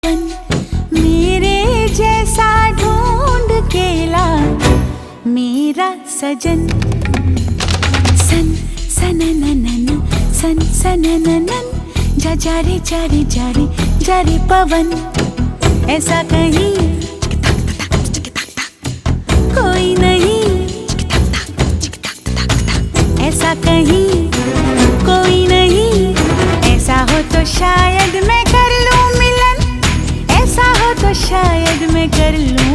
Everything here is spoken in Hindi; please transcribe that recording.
मेरे जैसा ढूंढ के ला मेरा सजन। सन सनननन सन सनननन जा जा रे जा रे जा रे जा रे पवन। ऐसा कहीं कोई नहीं, ऐसा कहीं कोई नहीं। ऐसा हो तो शायद मैं कर लूं मिलन, ऐसा हो तो शायद मैं कर लूं